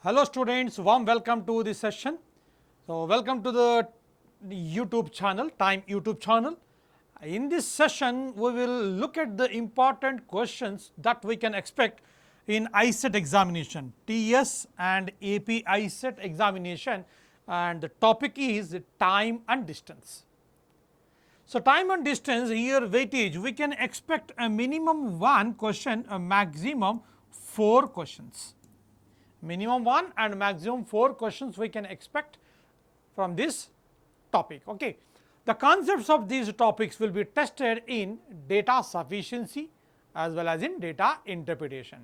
Hello students, warm welcome to this session. So welcome to the YouTube channel, Time YouTube channel. In this session, we will look at the important questions that we can expect in ICET examination, TS and AP ICET examination, and the topic is time and distance. So time and distance, here weightage, we can expect a minimum 1 question, a maximum 4 questions. Minimum 1 and maximum 4 questions we can expect from this topic. Okay. The concepts of these topics will be tested in data sufficiency as well as in data interpretation.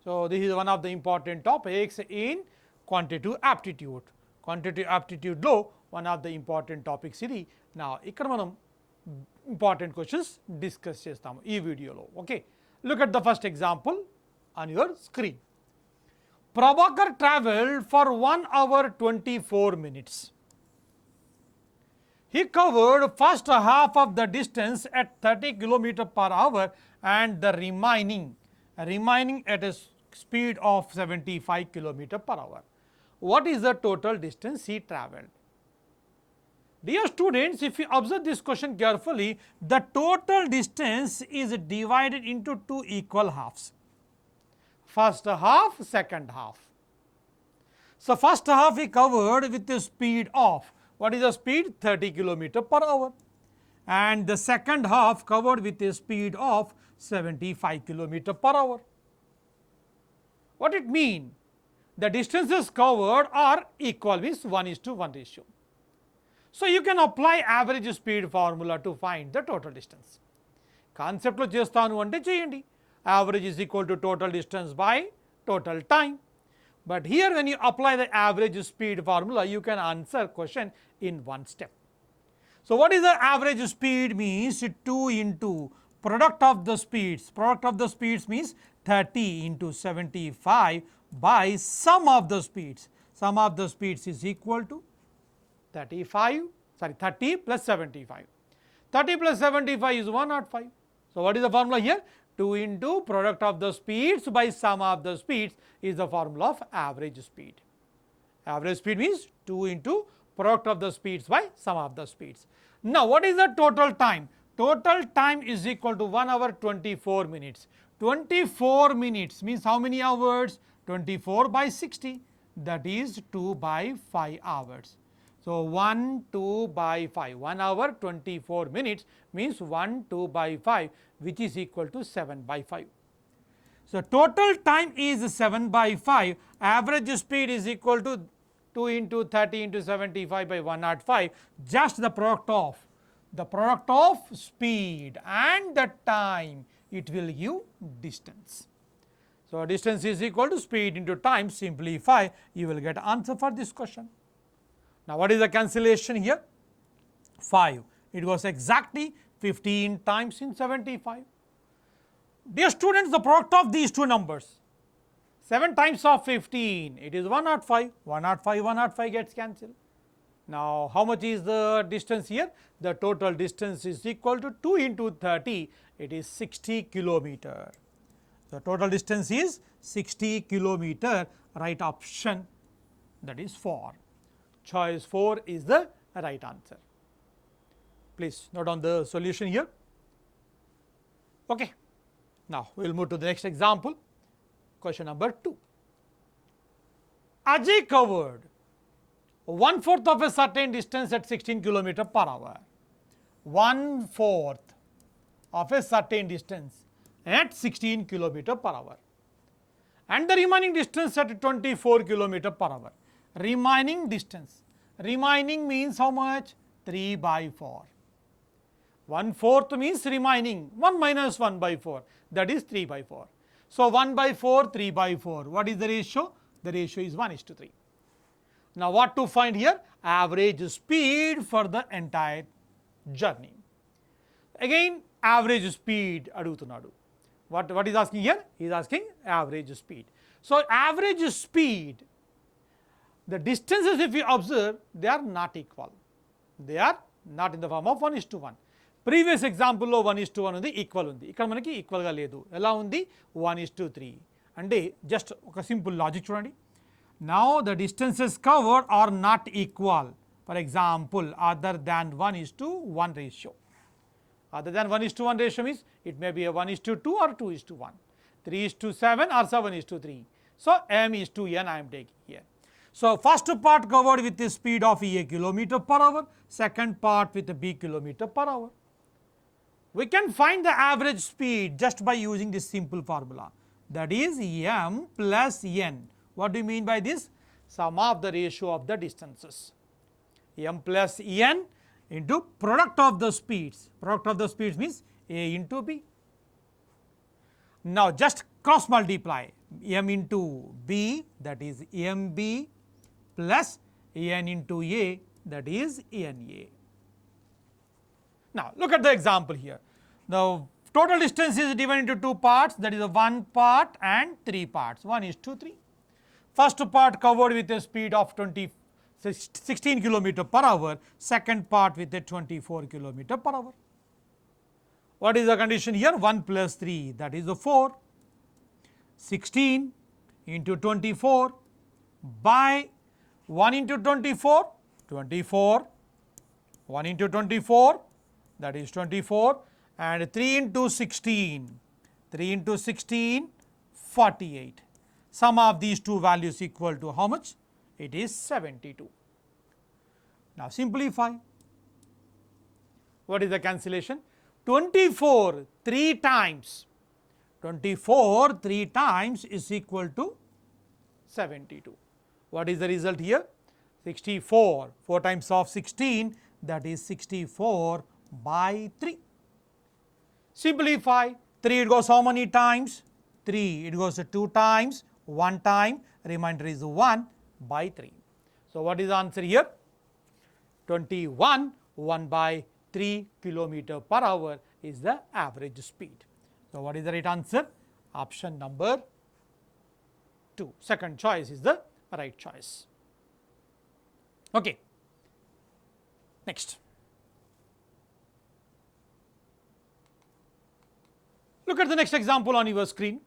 So, this is one of the important topics in quantitative aptitude. Quantitative aptitude లో one of the important topics ఇది. Now, ఇక్కడ మనం important questions discuss చేస్తాము ఈ వీడియోలో. Okay. Look at the first example on your screen. Prabhakar travelled for 1 hour 24 minutes. He covered first half of the distance at 30 km per hour and the remaining at a speed of 75 km per hour. What is the total distance he travelled? Dear students, if you observe this question carefully, the total distance is divided into two equal halves. First half, second half. So, first half he covered with a speed of, what is the speed? 30 km per hour. And the second half covered with a speed of 75 km per hour. What it mean? The distances covered are equal, means 1:1 ratio. So, you can apply average speed formula to find the total distance. Concept lo chestanu ante cheyandi. Average is equal to total distance by total time. But here when you apply the average speed formula, you can answer question in one step. So, what is the average speed means? 2 into product of the speeds. Product of the speeds means 30 into 75 by sum of the speeds. Sum of the speeds is equal to 30 plus 75. 30 plus 75 is 105. So, what is the formula here? 2 into product of the speeds by sum of the speeds is the formula of average speed. Average speed means 2 into product of the speeds by sum of the speeds. Now, what is the total time? Total time is equal to 1 hour 24 minutes. 24 minutes means how many hours? 24 by 60, that is 2 by 5 hours. So, 1, 2 by 5, 1 hour 24 minutes means 1, 2 by 5, which is equal to 7 by 5. So, total time is 7 by 5, average speed is equal to 2 into 30 into 75 by 105, just the product of speed and the time, it will give distance. So, distance is equal to speed into time, simplify, you will get answer for this question. Now, what is the cancellation here? 5. It was exactly 15 times in 75. Dear students, the product of these two numbers, 7 times of 15, it is 105. 105 gets cancelled. Now, how much is the distance here? The total distance is equal to 2 into 30, it is 60 kilometer. The total distance is 60 kilometer, right option, that is 4. Choice 4 is the right answer. Please note on the solution here. Okay. Now, we will move to the next example, question number 2. Ajay covered 1/4 of a certain distance at 16 km per hour. 1/4 of a certain distance at 16 km per hour. And the remaining distance at 24 km per hour. Remaining distance. Remaining means how much? 3 by 4. 1/4 means remaining. 1 minus 1 by 4. That is 3 by 4. So, 1 by 4, 3 by 4. What is the ratio? The ratio is 1:3. Now, what to find here? Average speed for the entire journey. Again, average speed adugutunnadu. What is asking here? He is asking average speed. So, average speed, the distances if you observe, they are not equal. They are not in the form of 1:1. Previous example లో 1:1 ఉంది, equal ఉంది. ఇక్కడ మనకి ఈక్వల్గా లేదు. ఎలా ఉంది? 1:3. అంటే జస్ట్ ఒక సింపుల్ లాజిక్ చూడండి. Now the distances covered are not equal. For example, other than 1:1 ratio. Other than 1:1 ratio means it may be a 1:2 or 2:1, 3:7 or 7:3. So m is to n I am taking here. So first part covered with the speed of a kilometer per hour, second part with b kilometer per hour. We can find the average speed just by using this simple formula, that is m plus n. What do you mean by this? Sum of the ratio of the distances. M plus n into product of the speeds. Product of the speeds means a into b. Now just cross multiply m into b, that is mb, plus n into a, that is na. Now look at the example here. The total distance is divided into two parts, that is a 1 part and 3 parts, 1:3. First part covered with a speed of 16 km per hour, second part with a 24 km per hour. What is the condition here? 1 plus 3, that is a 4. 16 into 24 by 1 into 24, 24, 1 into 24, that is 24, and 3 into 16, 3 into 16, 48. Sum of these two values equal to how much? It is 72. Now simplify. What is the cancellation? 24 3 times. 24 3 times is equal to 72. What is the result here? 64. 4 times of 16, that is 64 by 3. Simplify. 3 it goes how many times? 3 it goes 2 times, 1 time, remainder is 1 by 3. So what is the answer here? 21 1 by 3 km per hour is the average speed. So what is the right answer? Option number 2. Second choice is the right choice. Okay. Next. Look at the next example on your screen.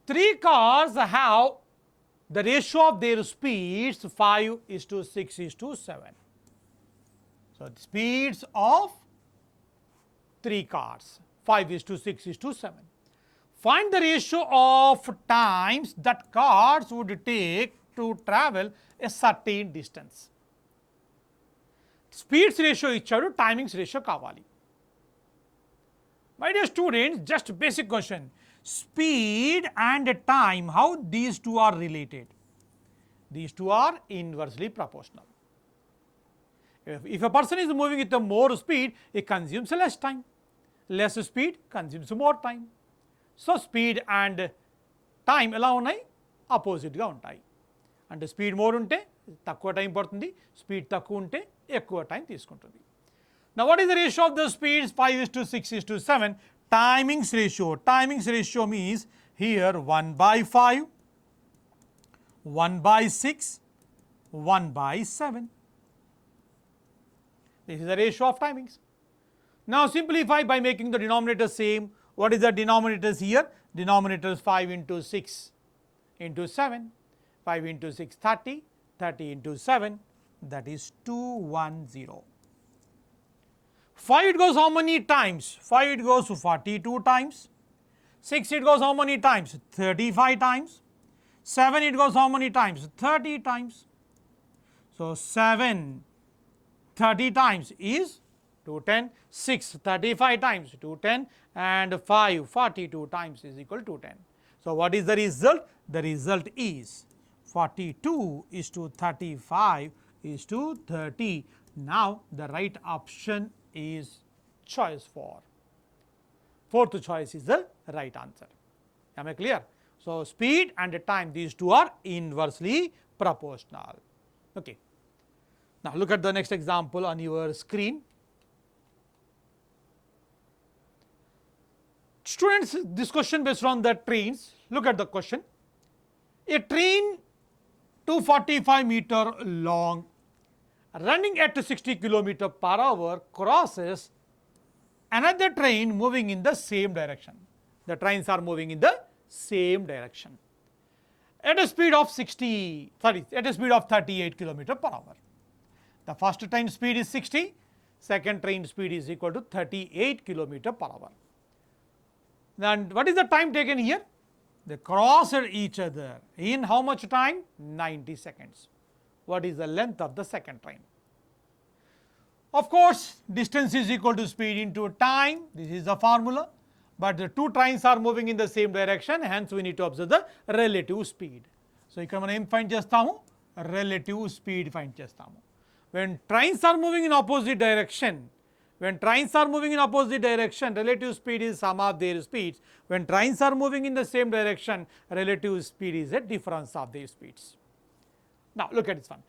3 cars have the ratio of their speeds 5:6:7. So the speeds of 3 cars 5:6:7. Find the ratio of times that cars would take to travel a certain distance. Speeds ratio ఇచ్చాడు, timings ratio కావాలి. My dear students, just basic question. Speed and time, how these two are related? These two are inversely proportional. If a person is moving with a more speed, it consumes less time. Less speed consumes more time. So speed and time ఎలా ఉన్నాయి? ఆపోజిట్గా ఉంటాయి. అంటే speed more ఉంటే తక్కువ time పడుతుంది, speed తక్కువ ఉంటే ఎక్కువ టైం తీసుకుంటుంది. Now what is the ratio of the speeds? 5:6:7. Timings ratio. Timings ratio means here 1 by 5, 1 by 6, 1 by 7. This is the ratio of timings. Now simplify by making the denominator same. What is the denominators here? Denominators 5 into 6 into 7. 5 into 6, 30. 30 into 7, that is 210. 5 it goes how many times? 5 it goes 42 times. 6 it goes how many times? 35 times. 7 it goes how many times? 30 times. So 7 30 times is 210. 6 35 times 210, and 5 42 times is equal to 10. So what is the result? The result is 42:35 is to 30. Now the right option is choice 4. Fourth choice is the right answer. Am I clear? So speed and time, these two are inversely proportional. Okay. Now look at the next example on your screen. Students, this question based on the trains. Look at the question. A train 245-meter long, running at 60 km per hour, crosses another train moving in the same direction. The trains are moving in the same direction. at a speed of 38 kilometer per hour. The first train speed is 60, second train speed is equal to 38 kilometer per hour. And what is the time taken here? They crossed each other in how much time? 90 seconds. What is the length of the second train? Of course, distance is equal to speed into time. This is the formula. But the two trains are moving in the same direction, hence we need to observe the relative speed. So ఇక్కడ మనం ఏం find చేస్తాము? Relative speed find చేస్తాము. When trains are moving in opposite direction, relative speed is sum of their speeds. When trains are moving in the same direction, relative speed is a difference of their speeds. Now look at this one.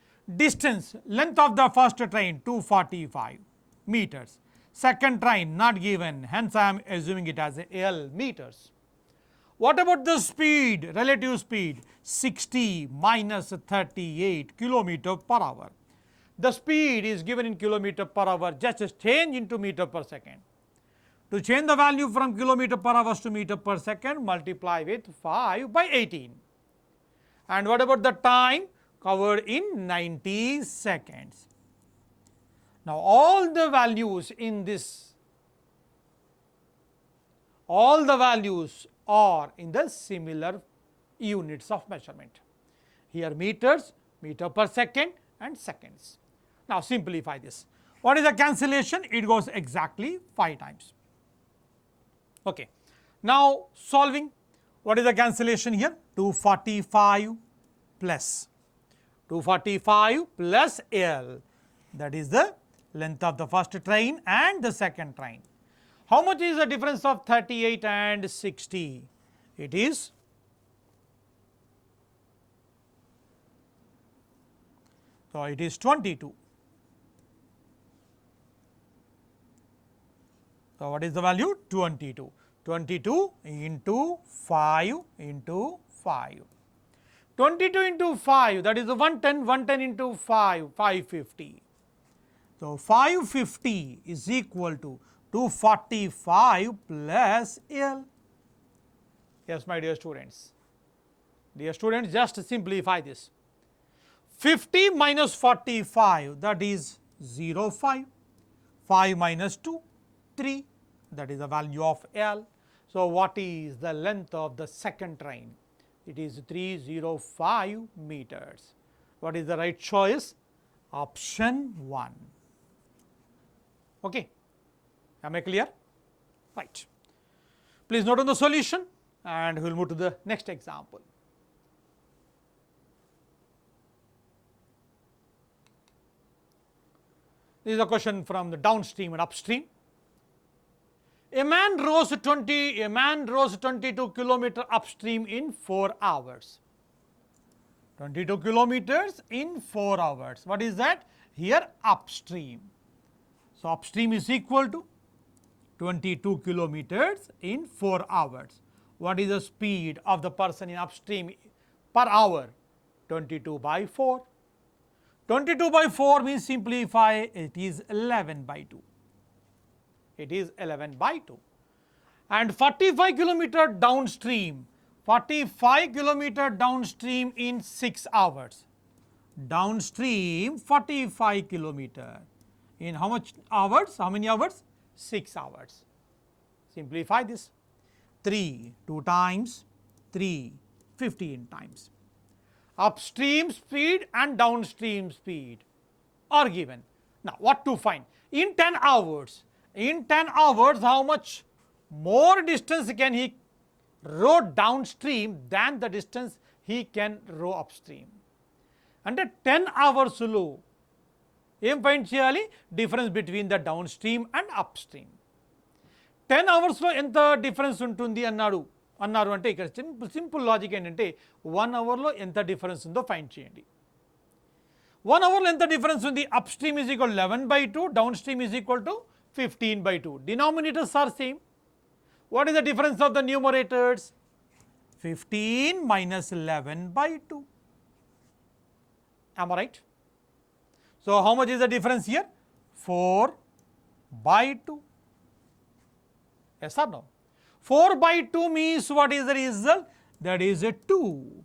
Distance, length of the first train 245 meters. Second train not given, hence I am assuming it as L meters. What about the speed, relative speed? 60 minus 38 kilometer per hour. The speed is given in kilometer per hour, just change into meter per second. To change the value from kilometer per hour to meter per second, multiply with 5 by 18. And what about the time? Covered in 90 seconds. Now all the values in this, all the values are in the similar units of measurement. Here meters, meter per second and seconds. Now simplify this. What is the cancellation? It goes exactly 5 times. Okay. Now solving. What is the cancellation here? 245 plus 245 plus L. That is the length of the first train and the second train. How much is the difference of 38 and 60? It is so it is 22. So what is the value? 22. 22 into 5 into 5. 22 into 5, that is 110, 110 into 5, 550. So 550 is equal to 245 plus L. Yes, my dear students. Dear students, just simplify this. 50 minus 45, that is 0, 5. 5 minus 2, 3. That is the value of L. So what is the length of the second train? It is 305 meters. What is the right choice? Option 1. Okay. Am I clear? Right. Please note on the solution and we will move to the next example. This is a question from the downstream and upstream. A man rose 22 kilometers upstream in 4 hours. 22 kilometers in 4 hours. What is that? Here upstream. So upstream is equal to 22 kilometers in 4 hours. What is the speed of the person in upstream per hour? 22 by 4. 22 by 4 means simplify, it is 11 by 2. It is 11 by 2. And 45 kilometer downstream, 45 kilometer downstream in 6 hours. Downstream 45 kilometer in how much hours? How many hours? 6 hours. Simplify this. 3, 2 times, 3, 15 times. Upstream speed and downstream speed are given. Now what to find? In 10 hours, how much more distance can he row downstream than the distance he can row upstream? అంటే 10 అవర్స్లో ఏం find చేయాలి? Difference between the down stream and up stream. 10 అవర్స్లో ఎంత difference ఉంటుంది అన్నారు అంటే ఇక్కడ సింపుల్ లాజిక్ ఏంటంటే 1 అవర్లో ఎంత డిఫరెన్స్ ఉందో ఫైండ్ చేయండి. 1 అవర్లో ఎంత డిఫరెన్స్ ఉంది? Up stream is equal 11 by 2, down stream is equal to 15 by 2. Denominators are same. What is the difference of the numerators? 15 minus 11 by 2. Am I right? So how much is the difference here? 4 by 2. Yes or no? 4 by 2 means what is the result? That is a 2.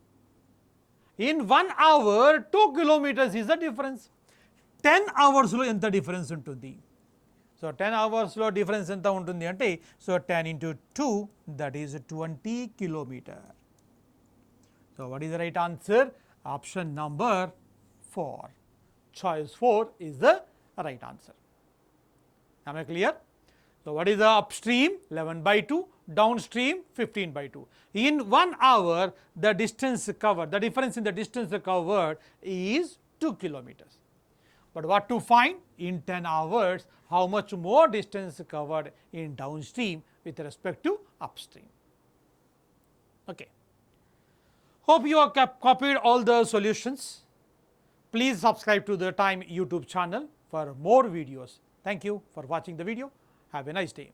In 1 hour 2 kilometers is the difference. 10 hours లో ఎంత difference ఉంటుంది? So 10 hours లో difference ఎంత ఉంటుంది అంటే, so 10 into 2, that is 20 kilometer. So what is the right answer? Option number 4. Choice 4 is the right answer. Am I clear? So what is the upstream? 11 by 2, downstream 15 by 2. In 1 hour the distance covered, the difference in the distance covered is 2 kilometers. But what to find? In 10 hours how much more distance covered in downstream with respect to upstream. Okay. Hope you have copied all the solutions. Please subscribe to the Time YouTube channel for more videos. Thank you for watching the video. Have a nice day.